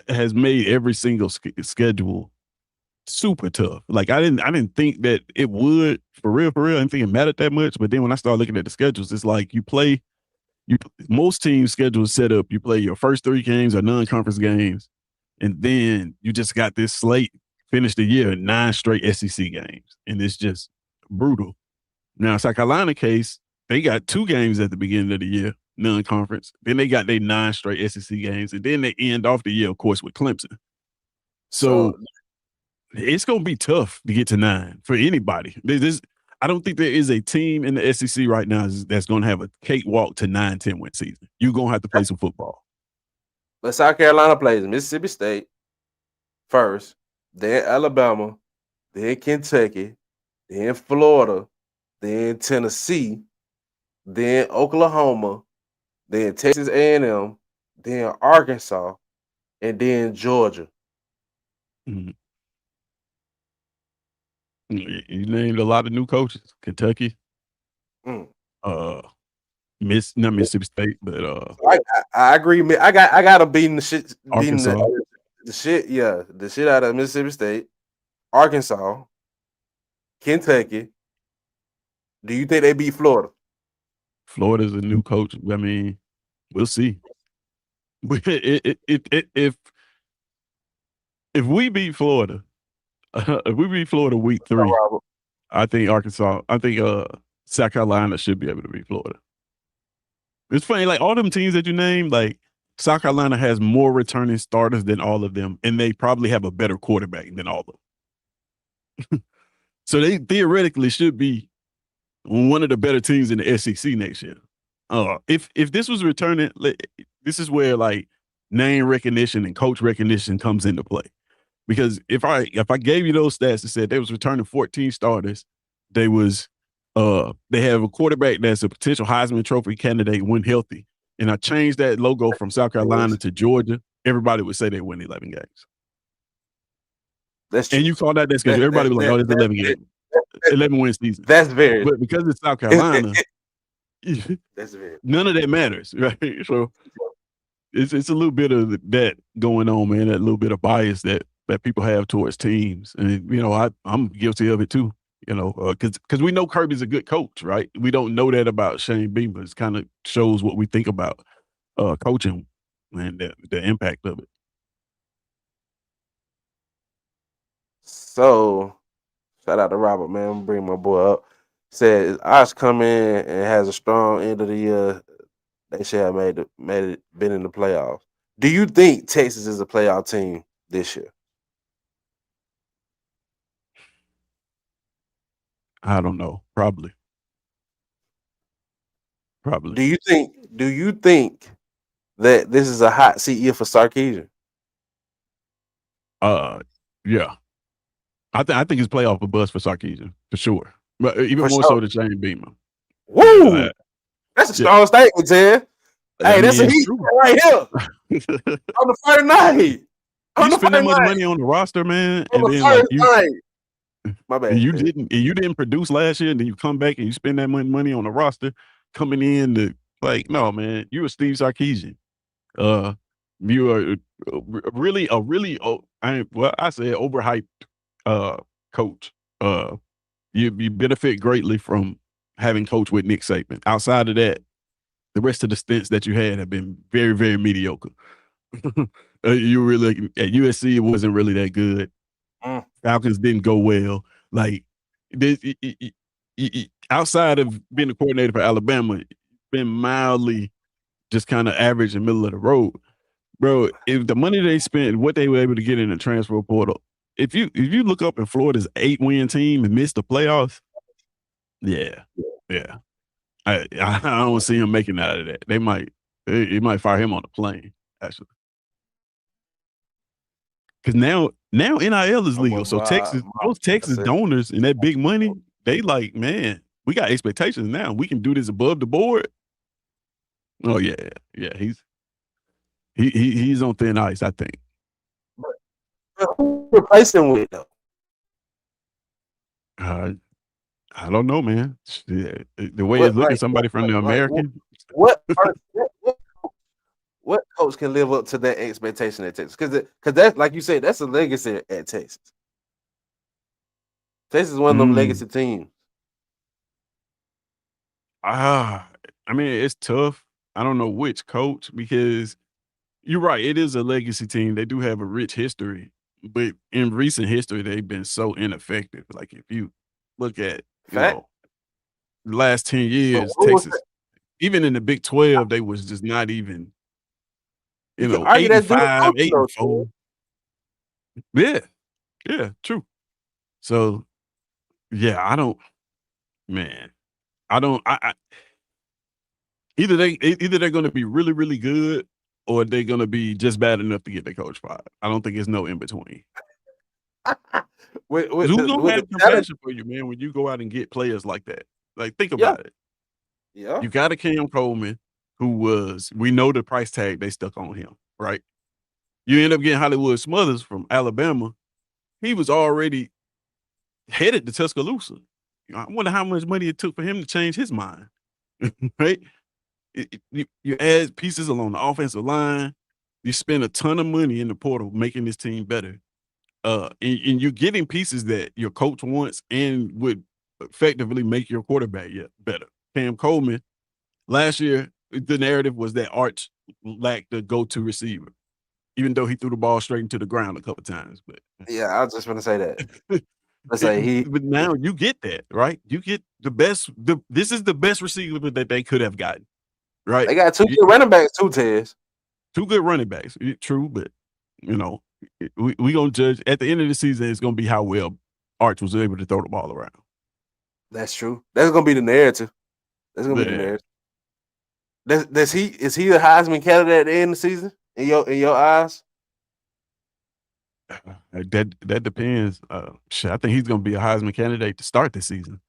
has made every single schedule super tough. Like I didn't think that it would for real. I didn't think it mattered that much. But then when I started looking at the schedules, it's like most teams' schedules set up. You play your first 3 games or non-conference games, and then you just got this slate. Finish the year 9 straight SEC games, and it's just brutal. Now, South Carolina case, they got 2 games at the beginning of the year, non-conference. Then they got their 9 straight SEC games, and then they end off the year, of course, with Clemson. So it's going to be tough to get to 9 for anybody. I don't think there is a team in the SEC right now that's going to have a cakewalk to 9-10 win season. You're going to have to play some football. But South Carolina plays Mississippi State first, then Alabama, then Kentucky, then Florida, then Tennessee, then Oklahoma, then Texas A&M, then Arkansas, and then Georgia. Mm-hmm. You named a lot of new coaches. Kentucky, not Mississippi State, but I agree. I got them beating the shit, Arkansas. the shit out of Mississippi State, Arkansas, Kentucky. Do you think they beat Florida? Florida's a new coach. I mean, we'll see. If we beat Florida, week 3, I think South Carolina should be able to beat Florida. It's funny, like all them teams that you named, like South Carolina has more returning starters than all of them, and they probably have a better quarterback than all of them. So they theoretically should be one of the better teams in the SEC next year. If this was returning, this is where like name recognition and coach recognition comes into play. Because if I gave you those stats that said they was returning 14 starters, they have a quarterback that's a potential Heisman Trophy candidate when healthy, and I changed that logo from South Carolina to Georgia, everybody would say they win 11 games. That's true. And you call that schedule. Everybody was like, "Oh, it's 11 games, 11 win season." That's very. But because it's South Carolina, that's very. None of that matters, right? So it's a little bit of that going on, man. That little bit of bias that that people have towards teams. And, I'm guilty of it too, because we know Kirby's a good coach, right? We don't know that about Shane Beamer. It kind of shows what we think about coaching and the impact of it. So, shout out to Robert, man. I'm gonna bring my boy up. Said Osh come in and has a strong end of the year. They should have been in the playoffs. Do you think Texas is a playoff team this year? I don't know. Probably. Do you think that this is a hot seat year for Sarkisian? Yeah. I think it's playoff a bust for Sarkisian for sure, but even For more sure. so than Shane Beamer. Woo! That's a strong statement, Ted. Hey, that's a heat right here on the first night. You spend that much money on the roster, man, on and the then first like night. My bad. And you didn't produce last year, and then you come back and you spend that money on the roster coming in to no, man, you a Steve Sarkisian. You are really I said overhyped coach. You benefit greatly from having coached with Nick Saban. Outside of that, the rest of the stints that you had have been very, very mediocre. You really at USC, it wasn't really that good. Falcons didn't go well. Like outside of being a coordinator for Alabama, been mildly just kind of average and middle of the road. Bro, if the money they spent, what they were able to get in the transfer portal, if you look up at Florida's 8-win team and miss the playoffs, yeah. I don't see him making out of that. They might fire him on the plane, actually. Because now NIL is legal. So those Texas donors and that big money, they like, man, we got expectations now. We can do this above the board. Oh yeah. He's on thin ice, I think. But who replace him with though? I don't know, man. The way it's looking, somebody from the American. What coach can live up to that expectation at Texas? Because that's like you said, that's a legacy at Texas. Texas is one of them legacy teams. I mean, it's tough. I don't know which coach, because you're right. It is a legacy team. They do have a rich history, but in recent history, they've been so ineffective. Like if you look at the last 10 years, Texas, even in the Big 12, they was just not even. 8-5, 8-4. Yeah, true. So, yeah, I either they're going to be really, really good, or they're going to be just bad enough to get their coach fired. I don't think there's no in between. Who's gonna have compassion for you, man, when you go out and get players like that? Like, think about it. Yeah, you got a Cam Coleman we know the price tag they stuck on him, right? You end up getting Hollywood Smothers from Alabama. He was already headed to Tuscaloosa. I wonder how much money it took for him to change his mind, right? You add pieces along the offensive line. You spend a ton of money in the portal making this team better. And you're getting pieces that your coach wants and would effectively make your quarterback better. Cam Coleman, last year, the narrative was that Arch lacked the go-to receiver, even though he threw the ball straight into the ground a couple times. But yeah, I was just going to say that. Let's say but now you get that, right? You get the best. This is the best receiver that they could have gotten, right? They got two good running backs too, Tez. Two good running backs, true, but we gonna judge at the end of the season. It's gonna be how well Arch was able to throw the ball around. That's true. That's gonna be the narrative. That's gonna be the narrative. Is he a Heisman candidate at the end of the season in your eyes? That depends. I think he's gonna be a Heisman candidate to start the season.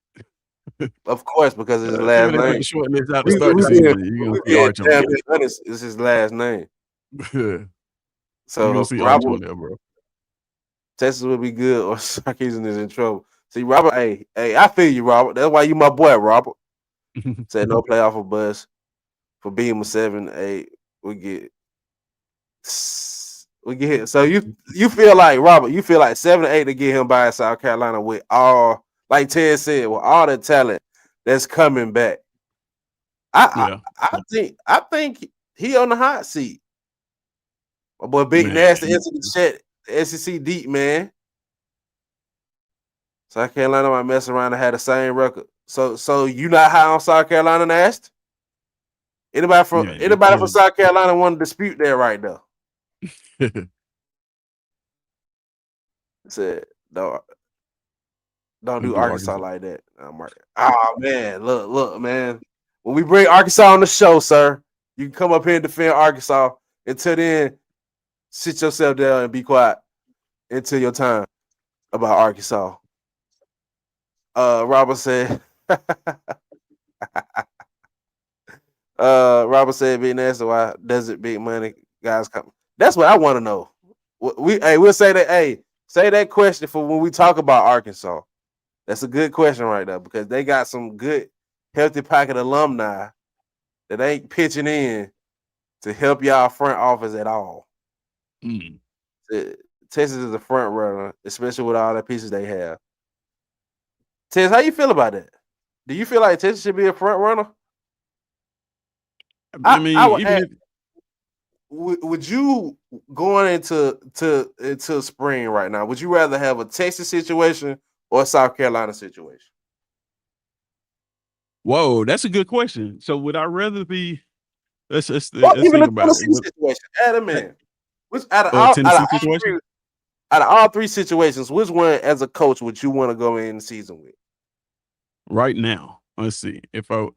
Of course, because it's his last name. Short list out to start the season. You're gonna see Arch on there. It's his last name. So you're gonna see Arch on there, bro. Texas would be good, or Sarkisian is in trouble. See, Robert, hey, I feel you, Robert. That's why you my boy, Robert. Said no playoff for bus for being with 7-8. We get We get hit. So you feel like Robert, you feel like 7-8 to get him by South Carolina with all, like Ted said, with all the talent that's coming back. I think he on the hot seat. My boy Big Nasty into the chat, SEC deep, man. South Carolina might mess around and have the same record. So you not high on South Carolina, Nast? Anybody from South Carolina want to dispute that right now? Said don't do Arkansas like that. Oh man, look, man. When we bring Arkansas on the show, sir, you can come up here and defend Arkansas. Until then, sit yourself down and be quiet until your time about Arkansas. Robert said. Robert said, "Big Nasty, why does it big money guys come?" That's what I want to know. We'll say that. Hey, say that question for when we talk about Arkansas. That's a good question right there because they got some good, healthy pocket alumni that ain't pitching in to help y'all front office at all. Texas is a front runner, especially with all the pieces they have. Tess, how you feel about that? Do you feel like Texas should be a front runner? I mean, would you going into spring right now? Would you rather have a Texas situation or a South Carolina situation? Whoa, that's a good question. So would I rather be? Let's think about Tennessee situation. Adam, in. Which out of all three situations, which one as a coach would you want to go in the season with? Right now, let's see. If either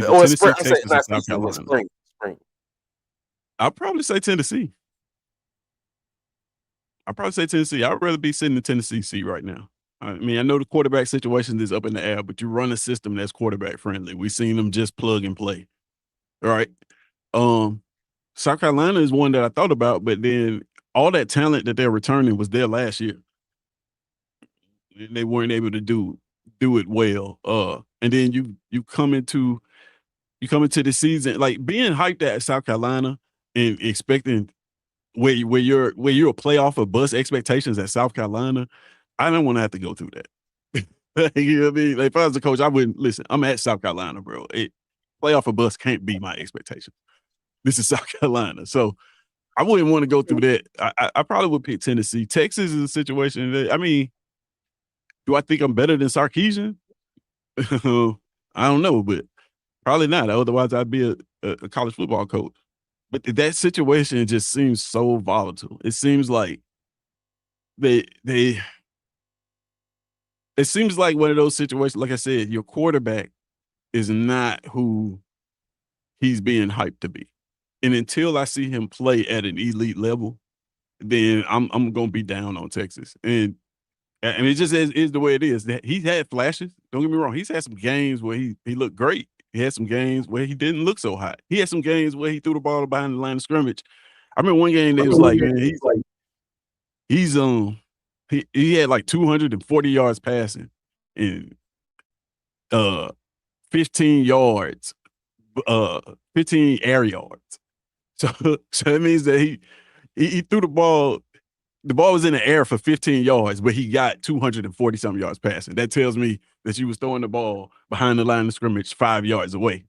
or Tennessee, spring, Texas, or South Carolina, spring. I'll probably say Tennessee. I'd rather be sitting in the Tennessee seat right now. I mean, I know the quarterback situation is up in the air, but you run a system that's quarterback friendly. We've seen them just plug and play. All right. South Carolina is one that I thought about, but then all that talent that they're returning was there last year. They weren't able to do it well. And then you come into the season like being hyped at South Carolina and expecting where you're a playoff or bust expectations at South Carolina. I don't want to have to go through that. You know what I mean? Like if I was a coach, I wouldn't listen. I'm at South Carolina, bro. Playoff or bust can't be my expectation. This is South Carolina, so I wouldn't want to go through that. I probably would pick Tennessee. Texas is a situation that, I mean, do I think I'm better than Sarkisian? I don't know, but probably not. Otherwise, I'd be a college football coach. But that situation just seems so volatile. It seems like it seems like one of those situations, like I said, your quarterback is not who he's being hyped to be. And until I see him play at an elite level, then I'm gonna be down on Texas. And it just is the way it is. That he's had flashes. Don't get me wrong. He's had some games where he looked great. He had some games where he didn't look so hot. He had some games where he threw the ball behind the line of scrimmage. I remember one game they was like, man, he had like 240 yards passing and 15 yards, 15 air yards. So that means that he threw the ball. The ball was in the air for 15 yards, but he got 240 something yards passing. That tells me that you was throwing the ball behind the line of scrimmage 5 yards away,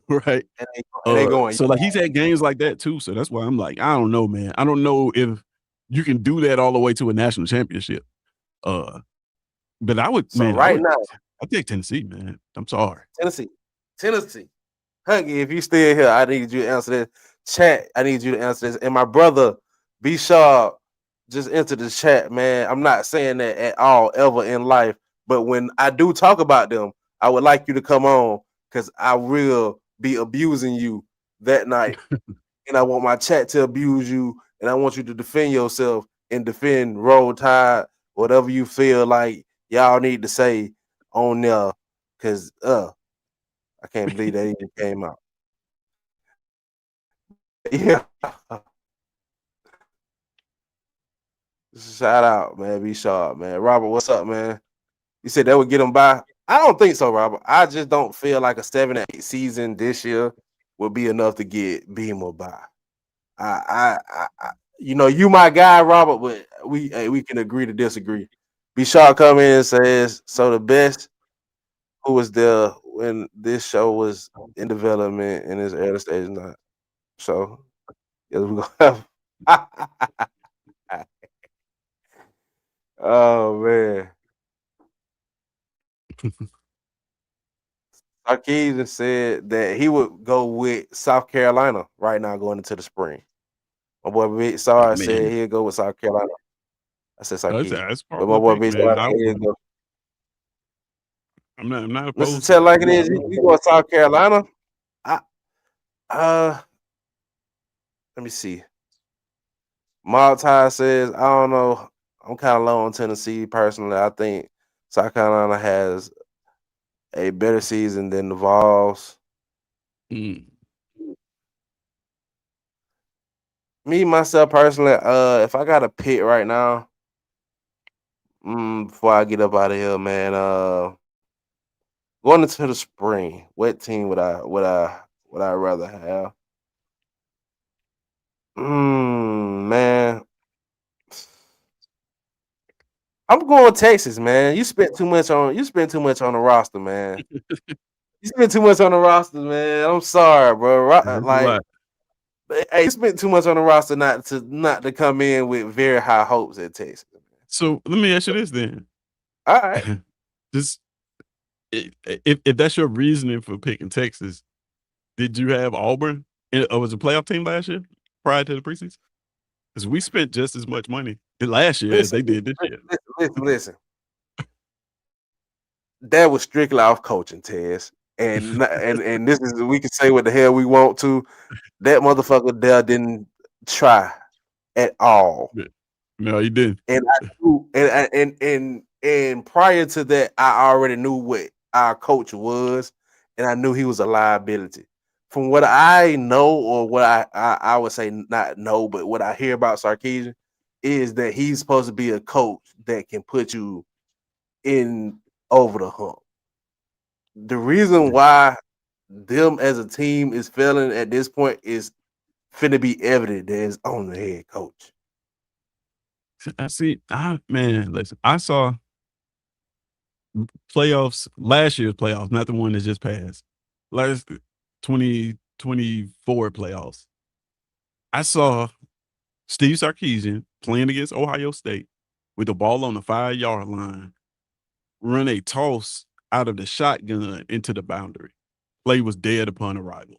right? And they going. So like he's had games like that too. So that's why I'm like, I don't know, man. I don't know if you can do that all the way to a national championship. But I would, so man. Right now, I take Tennessee, man. I'm sorry, Tennessee. Huggy, if you still here, I need you to answer this. Chat, I need you to answer this. And my brother, B. Shaw, just entered the chat, man. I'm not saying that at all ever in life, but when I do talk about them, I would like you to come on because I will be abusing you that night. And I want my chat to abuse you, and I want you to defend yourself and defend Roll Tide, whatever you feel like y'all need to say on there, because I can't believe that even came out. Yeah. Shout out, man. Be sharp, man. Robert, what's up, man? You said that would get them by. I don't think so, Robert. I just don't feel like a 7-8 season this year will be enough to get Beamer by. you know, you my guy, Robert, but we can agree to disagree. B Shaw come in and says, so the best who was there when this show was in development in its early stage not. So yes, we're gonna have oh man. Sarkeesian said that he would go with South Carolina right now going into the spring. My boy Big Oh, Sar said man. he'll go with South Carolina. I said Sarkeesian. That's But part of my the boy pick, Big Sar man. said he'll go. I'm not Mr. opposed to Tell it. like it is, you go to South Carolina. I let me see. Maltai says, I don't know. I'm kind of low on Tennessee personally. I think South Carolina has a better season than the Vols. Mm. Me myself personally, if I got to pick right now, before I get up out of here, man, going into the spring, what team would I rather have? Man, I'm going Texas, man. You spent too much on the roster, man. You spent too much on the roster, man. I'm sorry, bro. That's a Like, lot. hey, you spent too much on the roster not to come in with very high hopes at Texas. So let me ask you this then. All right. Just if that's your reasoning for picking Texas, did you have Auburn? Was a playoff team last year prior to the preseason? Because we spent just as much money last year as Listen, they did this year. listen. That was strictly off coaching, Tez. And this is we can say what the hell we want to. That motherfucker there didn't try at all. No, he didn't. And I knew, and prior to that, I already knew what our coach was, and I knew he was a liability. From what I know, or what I would say not know, but what I hear about Sarkeesian is that he's supposed to be a coach that can put you in over the hump. The reason why them as a team is failing at this point is finna be evident that it's on the head coach. I see. Man, listen, I saw playoffs, last year's playoffs, not the one that just passed. Last 2024 playoffs. I saw Steve Sarkeesian playing against Ohio State with the ball on the 5-yard line, run a toss out of the shotgun into the boundary. Play was dead upon arrival.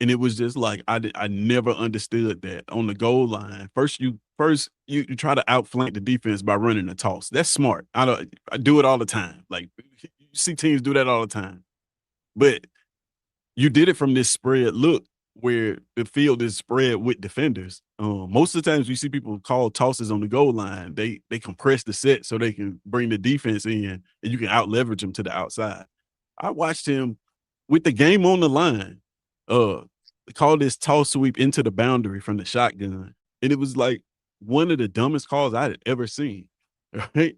And it was just like I never understood that on the goal line. First you try to outflank the defense by running a toss. That's smart. I do it all the time. Like you see teams do that all the time. But you did it from this spread look where the field is spread with defenders. Most of the times we see people call tosses on the goal line. They compress the set so they can bring the defense in and you can out leverage them to the outside. I watched him with the game on the line. Call this toss sweep into the boundary from the shotgun. And it was like one of the dumbest calls I had ever seen. Right.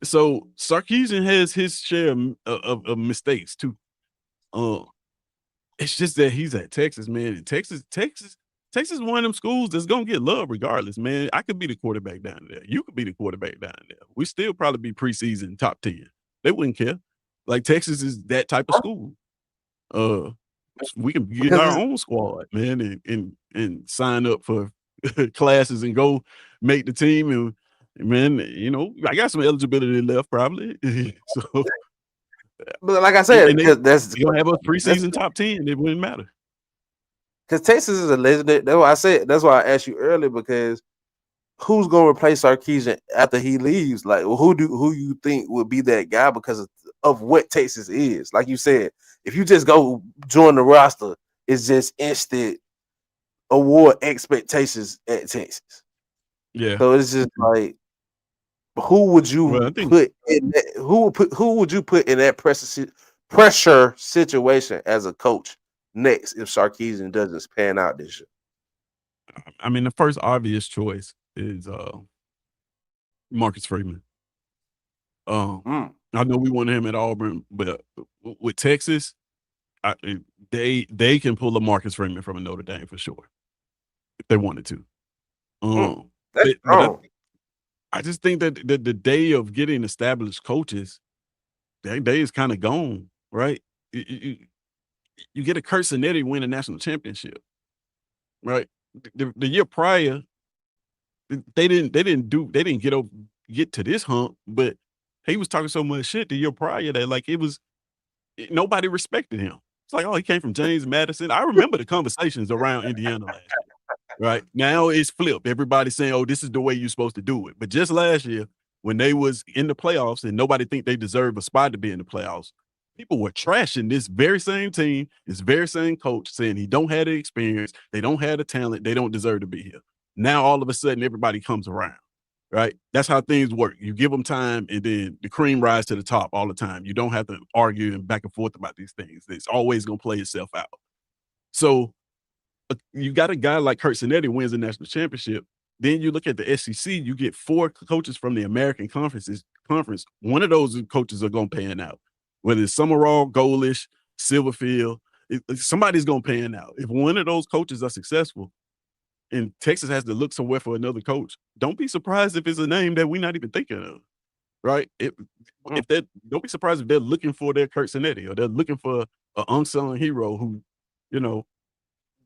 So Sarkeesian has his share of mistakes too. It's just that he's at Texas, man. Texas is one of them schools that's gonna get love regardless, man. I could be the quarterback down there. You could be the quarterback down there. We still probably be preseason top 10. They wouldn't care. Like Texas is that type of school. We can get Because our it's, own squad, man, and sign up for classes and go make the team. And man, I got some eligibility left probably. So but like I said, and they that's gonna have a preseason top 10. It wouldn't matter. because Texas is a legendary. That's why I said. That's why I asked you earlier, because who's going to replace Sarkeesian after he leaves? Like, well, who you think would be that guy because of what Texas is? Like you said, if you just go join the roster, it's just instant award expectations at Texas. Yeah. So it's just like, who would you Well, I think put in that? Who would you put in that pressure situation as a coach next if Sarkeesian doesn't pan out this year? I mean the first obvious choice is Marcus Freeman. I know we wanted him at Auburn, but with Texas, they can pull a Marcus Freeman from a Notre Dame for sure if they wanted to. That's But I just think that the day of getting established coaches, that day is kind of gone, right? You get a Curcinetti win a national championship, right? The year prior, they didn't get to this hump, but he was talking so much shit the year prior that like nobody respected him. It's like, oh, he came from James Madison. I remember the conversations around Indiana last year. Right now it's flipped. Everybody's saying, "Oh, this is the way you're supposed to do it." But just last year, when they was in the playoffs and nobody think they deserve a spot to be in the playoffs, people were trashing this very same team, this very same coach, saying he don't have the experience, they don't have the talent, they don't deserve to be here. Now all of a sudden, everybody comes around. Right? That's how things work. You give them time, and then the cream rises to the top all the time. You don't have to argue and back and forth about these things. It's always gonna play itself out. So you got a guy like Curcinetti wins a national championship. Then you look at the SEC, you get 4 coaches from the American Conference. One of those coaches are going to pan out. Whether it's Summerall, Golish, Silverfield, somebody's going to pan out. If one of those coaches are successful and Texas has to look somewhere for another coach, don't be surprised if it's a name that we're not even thinking of, right? Don't be surprised if they're looking for their Curcinetti or they're looking for an unsung hero who,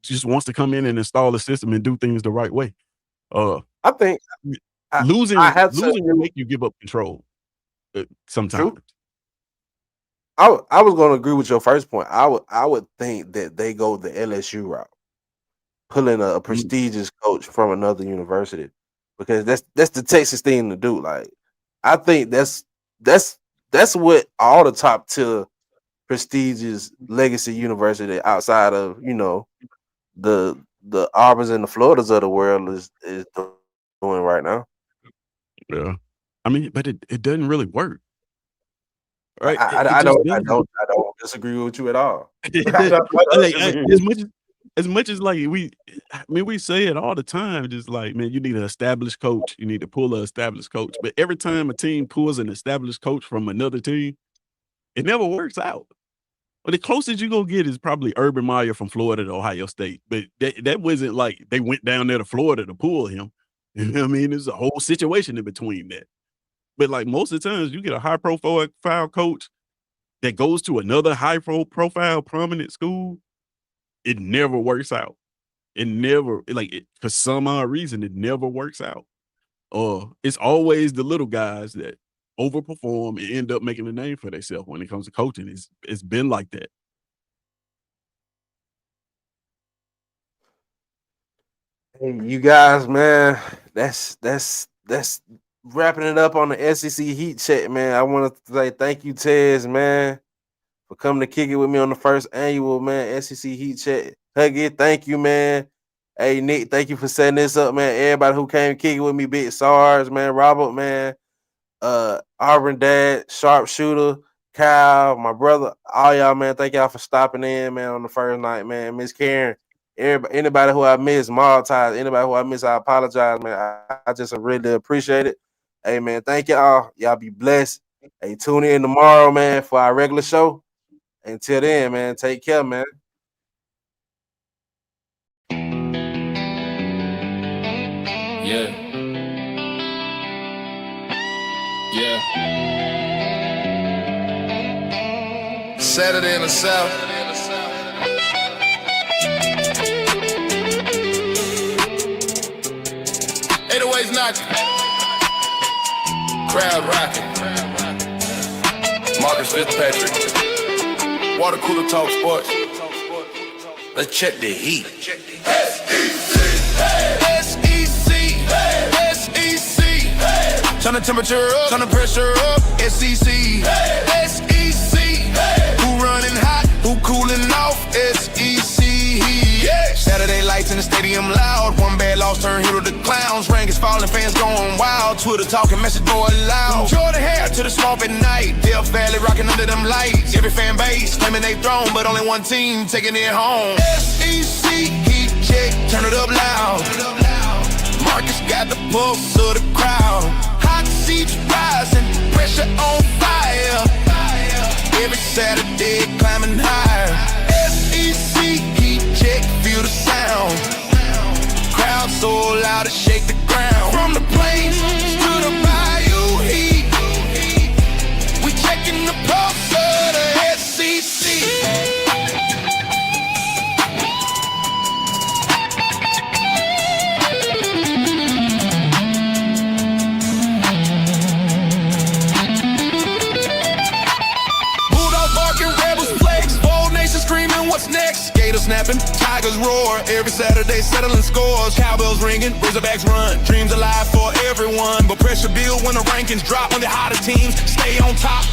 just wants to come in and install the system and do things the right way. I think losing will make you give up control sometimes. True. I was going to agree with your first point. I would think that they go the LSU route, pulling a prestigious coach from another university, because that's the Texas thing to do. Like, I think that's what all the top tier prestigious legacy university outside of the Auburns and the Floridas of the world is doing right now. Yeah, I mean, but it doesn't really work, right? I don't disagree with you at all. As much as like we say it all the time, just like, man, you need an established coach. You need to pull an established coach. But every time a team pulls an established coach from another team, it never works out. But the closest you're going to get is probably Urban Meyer from Florida to Ohio State. But that wasn't like they went down there to Florida to pull him. You know what I mean? There's a whole situation in between that. But like most of the times, you get a high-profile coach that goes to another high-profile prominent school, it never works out. It never, for some odd reason, it never works out. It's always the little guys that overperform and end up making a name for themselves when it comes to coaching. It's been like that. Hey, you guys, man, that's wrapping it up on the SEC Heat Check, man. I want to say thank you, Tez, man, for coming to kick it with me on the first annual, man, SEC Heat Check. Huggy, thank you, man. Hey, Nick, thank you for setting this up, man. Everybody who came kicking with me, Big SARS, man, Robert, man, Auburn Dad, Sharpshooter, Kyle, my brother, all y'all, man, thank y'all for stopping in, man, on the first night, man. Miss Karen, anybody who I miss, Maltese, anybody who I miss, I apologize, man. I just really appreciate it. Hey, man, thank y'all. Y'all be blessed. Hey, tune in tomorrow, man, for our regular show. Until then, man, take care, man. Yeah. Saturday in the South. 808's knocking. Crowd rocking. Marcus Fitzpatrick. Water cooler talk sports. Let's check the heat. Turn the temperature up, turn the pressure up. SEC, SEC. Who running hot, who cooling off? SEC. Saturday lights in the stadium loud. One bad loss turn hero to clowns. Rank is falling, fans going wild. Twitter talking, message board loud. From Jordan hair to the swamp at night. Death Valley rocking under them lights. Every fan base claiming they throne, but only one team taking it home. SEC, heat check, turn it up loud. Marcus got the pulse of the crowd. Hot seats rising, pressure on fire. Every Saturday climbing higher. SEC heat check, feel the sound. Crowd so loud it shake the haters snapping, tigers roar. Every Saturday settling scores, cowbells ringing, Razorbacks run. Dreams alive for everyone, but pressure build when the rankings drop. When the hottest teams stay on top.